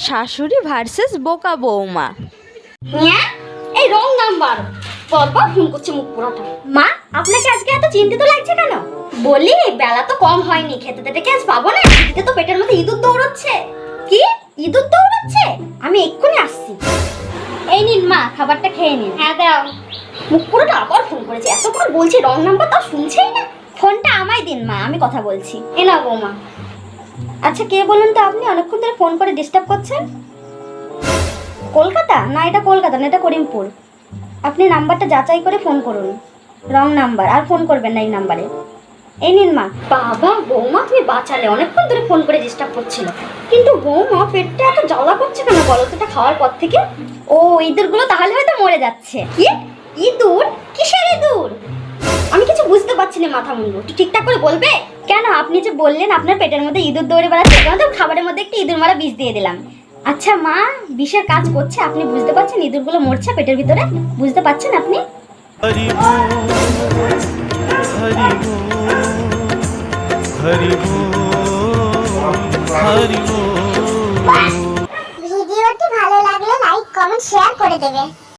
শাশুড়ি ভার্সেস বোকা বৌমা। হ্যাঁ, এই রং নাম্বার বারবার ফোন করছে মুখ পোড়াটা। মা, আপনাকে আজকে এত চিন্তিত লাগছে কেন? বলি বেলা তো কম হয়নি, খেতে তেতে কি আজ পাবো না? এদিকে তো পেটের মধ্যে ইঁদুর দৌড়াচ্ছে। কি ইঁদুর দৌড়াচ্ছে? আমি এক্ষুনি আসছি। এই নিন মা, খাবারটা খেয়ে নিন। হ্যাঁ দাও। মুখ পোড়াটা আবার ফোন করেছে, এতবার বলছি রং নাম্বার তাও শুনছেই না। ফোনটা আমায় দিন মা, আমি কথা বলছি। এ না বৌমা। আচ্ছা কে বলুন তো আপনি? অনেকক্ষণ ধরে ফোন করে ডিস্টার্ব করছেন। কলকাতা? না এটা কলকাতা না, এটা করিমপুর। আপনি নাম্বারটা যাচাই করে ফোন করুন। রং নাম্বার, আর ফোন করবেন না এই নাম্বারে। এই নিন মা। বাবা বৌমা তুমি বাঁচালে, অনেকক্ষণ ধরে ফোন করে ডিস্টার্ব করছিল। কিন্তু বৌমা পেটটা এত জ্বালা করছে কেন বলো তো এটা খাওয়ার পর থেকে? ও ইঁদুরগুলো তাহলে হয়তো মরে যাচ্ছে। কি ইঁদুর? কিসের ইঁদুর? আমি কিছু বুঝতে পারছি না মাথা মুন্ডু, একটু ঠিকঠাক করে বলবে? কেন আপনি যে বললেন আপনার পেটের মধ্যে ইঁদুর দৌড়ে বেড়াচ্ছে, কেন তো খাবারের মধ্যে একটু ইঁদুর মারা বিষ দিয়ে দিলাম। আচ্ছা মা, বিষের কাজ করছে, আপনি বুঝতে পারছেন ইঁদুরগুলো মরছে পেটের ভিতরে? বুঝতে পারছেন আপনি? হরি বল, হরি বল, হরি বল, হরি বল। ভিডিওটি ভালো লাগলে লাইক কমেন্ট শেয়ার করে দেবে।